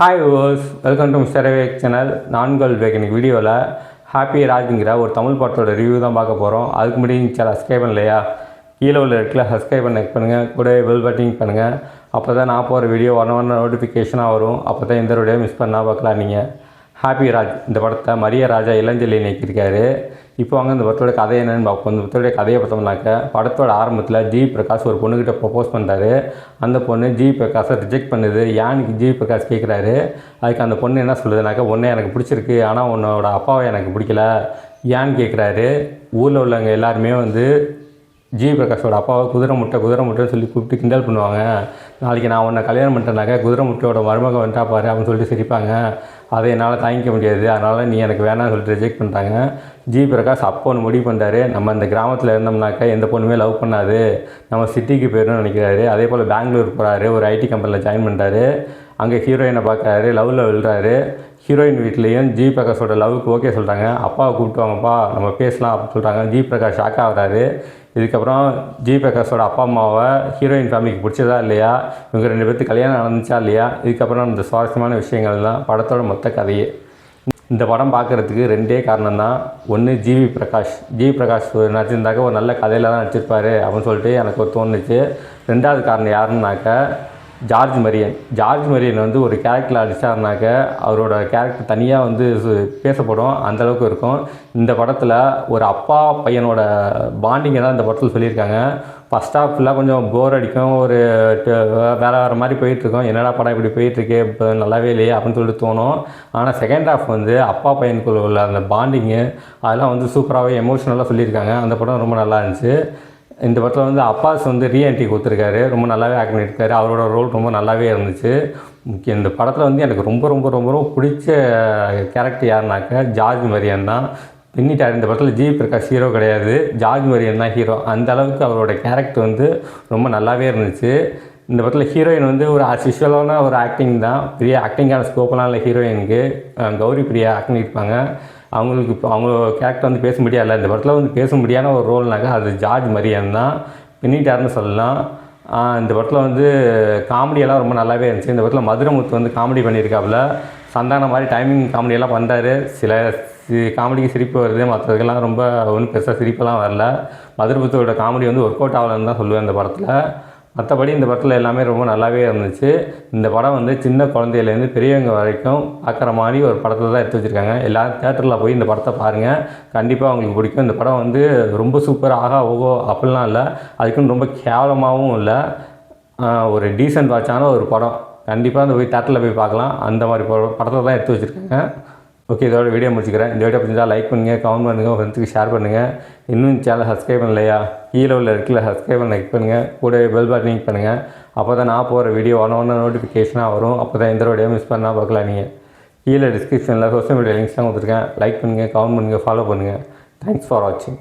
Hi viewers, welcome to mister Vivek channel. நான்கள் விவேக். இன்னைக்கு வீடியோவில் ஹாப்பி ராஜ்ங்கிற ஒரு தமிழ் பாட்டோட ரிவ்யூ தான் பார்க்க போகிறோம். அதுக்கு முன்னாடி சப்ஸ்கிரைப் பண்ணலையா? கீழே உள்ள இடத்துல சப்ஸ்கிரைப் பண்ண பண்ணுங்கள், கூட பெல் பட்டிங் பண்ணுங்கள். அப்போ தான் நான் போகிற வீடியோ ஒன் நோட்டிஃபிகேஷனாக வரும். அப்போ தான் இந்த வீடியோ மிஸ் பண்ணால் பார்க்கலாம். நீங்கள் ஹாப்பி ராஜ் இந்த படத்தை மரிய ராஜா இளஞ்செல்லி நீக்கியிருக்காரு. இப்போ வாங்க இந்த படத்தோட கதை என்னென்னு பார்ப்போம். இந்த படத்தோடைய கதையை பார்த்தோம்னாக்க, படத்தோட ஆரம்பத்தில் ஜி பிரகாஷ் ஒரு பொண்ணுக்கிட்ட ப்ரப்போஸ் பண்ணுறாரு. அந்த பொண்ணு ஜி பிரகாஷை ரிஜெக்ட் பண்ணுது. யானுக்கு ஜி பிரகாஷ் கேட்குறாரு. அதுக்கு அந்த பொண்ணு என்ன சொல்லுதுனாக்கா, ஒன்றே எனக்கு பிடிச்சிருக்கு, ஆனால் உன்னோட அப்பாவை எனக்கு பிடிக்கல ஏன்னு கேட்குறாரு. ஊரில் உள்ளவங்க எல்லாருமே ஜி பிரகாஷோட அப்பாவை குதிரை முட்டைன்னு சொல்லி கூப்பிட்டு கிண்டல் பண்ணுவாங்க. நாளைக்கு நான் உன்னை கல்யாணம் பண்ணிட்டேனாக்கா குதிரை முட்டையோட மருமக வந்துட்டா பாரு அப்படின்னு சொல்லிட்டு சிரிப்பாங்க. அதை என்னால் தாங்கிக்க முடியாது, அதனால் நீ எனக்கு வேணாம்னு சொல்லிட்டு ரிஜெக்ட் பண்ணிட்டாங்க. ஜி பிரகாஷ் அப்போ ஒன்று முடிவு பண்ணுறாரு, நம்ம இந்த கிராமத்தில் இருந்தோம்னாக்கா எந்த பொண்ணுமே லவ் பண்ணாது, நம்ம சிட்டிக்கு போயிடணும்னு நினைக்கிறாரு. அதே போல் பெங்களூர் போகிறாரு, ஒரு ஐடி கம்பெனியில் ஜாயின் பண்ணுறாரு. அங்கே ஹீரோயினை பார்க்குறாரு, லவ்வில் விழுறாரு. ஹீரோயின் வீட்லேயும் ஜி பிரகாஷோட லவ்வுக்கு ஓகே சொல்கிறாங்க. அப்பாவை கூப்பிட்டுவாங்கப்பா நம்ம பேசலாம் அப்படின்னு சொல்கிறாங்க. ஜி பிரகாஷ் ஷாக் ஆகிறாரு. இதுக்கப்புறம் ஜி பிரகாஷோட அப்பா அம்மாவை ஹீரோயின் ஃபேமிலிக்கு பிடிச்சதா இல்லையா, இவங்க 2 பேர்த்துக்கு கல்யாணம் நடந்துச்சா இல்லையா, இதுக்கப்புறம் இந்த சுவாரஸ்யமான விஷயங்கள் தான் படத்தோட மொத்த கதையே. இந்த படம் பார்க்குறதுக்கு 2 காரணம் தான். ஒன்று ஜி பிரகாஷ் நடிச்சிருந்தாக்க ஒரு நல்ல கதையில் தான் நடிச்சிருப்பார் அப்படின்னு சொல்லிட்டு எனக்கு தோணுச்சு. 2வது காரணம் யாருன்னாக்க ஜார்ஜ் மரியன் ஒரு கேரக்டரில் அடித்தாருனாக்க அவரோட கேரக்டர் தனியாக பேசப்படும், அந்தளவுக்கு இருக்கும். இந்த படத்தில் ஒரு அப்பா பையனோட பாண்டிங்கை தான் இந்த படத்தில் சொல்லியிருக்காங்க. ஃபஸ்ட் ஹாஃபில் கொஞ்சம் போர் அடிக்கும், ஒரு வேறு மாதிரி போயிட்டுருக்கோம். என்னடா படம் இப்படி போயிட்டுருக்கு, இப்போ நல்லாவே இல்லையே அப்படின்னு சொல்லிட்டு தோணும். ஆனால் செகண்ட் ஹாஃப் அப்பா பையனுக்குள்ள உள்ள அந்த பாண்டிங்கு அதெல்லாம் சூப்பராகவே எமோஷ்னலாக சொல்லியிருக்காங்க. அந்த படம் ரொம்ப நல்லா இருந்துச்சு. இந்த படத்தில் அப்பாஸ் ரீஎன்ட்ரி கொடுத்துருக்காரு, ரொம்ப நல்லாவே ஆக்ட் பண்ணியிருக்காரு. அவரோட ரோல் ரொம்ப நல்லாவே இருந்துச்சு. இந்த படத்தில் எனக்கு ரொம்ப ரொம்ப ரொம்ப ரொம்ப பிடிச்ச கேரக்டர் யாருனாக்க ஜார்ஜ் மரியன் தான். பின்னிட்டார். இந்த படத்தில் ஜி பிரகாஷ் ஹீரோ கிடையாது, ஜார்ஜ் மரியன் தான் ஹீரோ. அந்த அளவுக்கு அவரோட கேரக்டர் ரொம்ப நல்லாவே இருந்துச்சு. இந்த படத்தில் ஹீரோயின் ஒரு யூஷுவலான ஒரு ஆக்டிங் தான், பெரிய ஆக்டிங்கான ஸ்கோப்பெல்லாம் இல்லை ஹீரோயினுக்கு. கௌரி பிரியா ஆக்ட் பண்ணியிருப்பாங்க. அவங்க கேரக்டர் பேச முடியாது. இந்த படத்தில் பேச முடியாத ஒரு ரோல்னாக்கா அது ஜார்ஜ் மரியன் தான். பின்னிட்டார்னு சொல்லலாம். இந்த படத்தில் காமெடியெல்லாம் ரொம்ப நல்லாவே இருந்துச்சு. இந்த படத்தில் மதுரமுத்து காமெடி பண்ணியிருக்காப்புல. சந்தானம் மாதிரி டைமிங் காமெடியெல்லாம் பண்ணுறாரு. சில காமெடிக்கு சிரிப்பு வருது, மற்றதுக்கெல்லாம் ரொம்ப ஒன்றும் பெருசாக சிரிப்பெல்லாம் வரல. மதுரமுத்தோட காமெடி ஒர்க் அவுட் ஆகலன்னு தான் சொல்லுவேன் இந்த படத்தில். மற்றபடி இந்த படத்தில் எல்லாமே ரொம்ப நல்லாவே இருந்துச்சு. இந்த படம் சின்ன குழந்தையிலேருந்து பெரியவங்க வரைக்கும் பார்க்குற மாதிரி ஒரு படத்தை தான் எடுத்து வச்சுருக்காங்க. எல்லோரும் தேட்டரில் போய் இந்த படத்தை பாருங்கள், கண்டிப்பாக அவங்களுக்கு பிடிக்கும். இந்த படம் ரொம்ப சூப்பர், ஆகா ஓகோ அப்படிலாம் இல்லை, அதுக்குன்னு ரொம்ப கேவலமாகவும் இல்லை. ஒரு டீசென்ட் வாட்சான ஒரு படம். கண்டிப்பாக போய் தேட்டரில் போய் பார்க்கலாம். அந்த மாதிரி படத்தை தான் எடுத்து வச்சுருக்காங்க. ஓகே, இதோட வீடியோ முடிச்சுக்கிறேன். இந்த வீடியோ பிடிச்சிருந்தால் லைக் பண்ணுங்கள், கமெண்ட் பண்ணுங்கள், உங்கள் ஃப்ரெண்ட்ஸுக்கு ஷேர் பண்ணுங்கள். இன்னும் சேனல் சப்ஸ்கிரைப் பண்ணலையா? கீழே உள்ள இடத்துல சப்ஸ்கிரைப் பண்ண கிளிக் பண்ணுங்கள், கூட பெல் பட்டன் பண்ணுங்கள். அப்போ தான் நான் போகிற வீடியோ ஒன்று நோட்டிஃபிகேஷனாக வரும். அப்போ தான் இந்த வீடியோ மிஸ் பண்ணால் பார்க்கலாம். நீங்கள் கீழே டிஸ்கிரிப்ஷனில் சோஷியல் மீடியா லிங்க்ஸ்லாம் கொடுத்துருக்கேன். லைக் பண்ணுங்கள், கமெண்ட் பண்ணுங்கள், ஃபாலோ பண்ணுங்கள். தேங்க்ஸ் ஃபார் வாட்சிங்.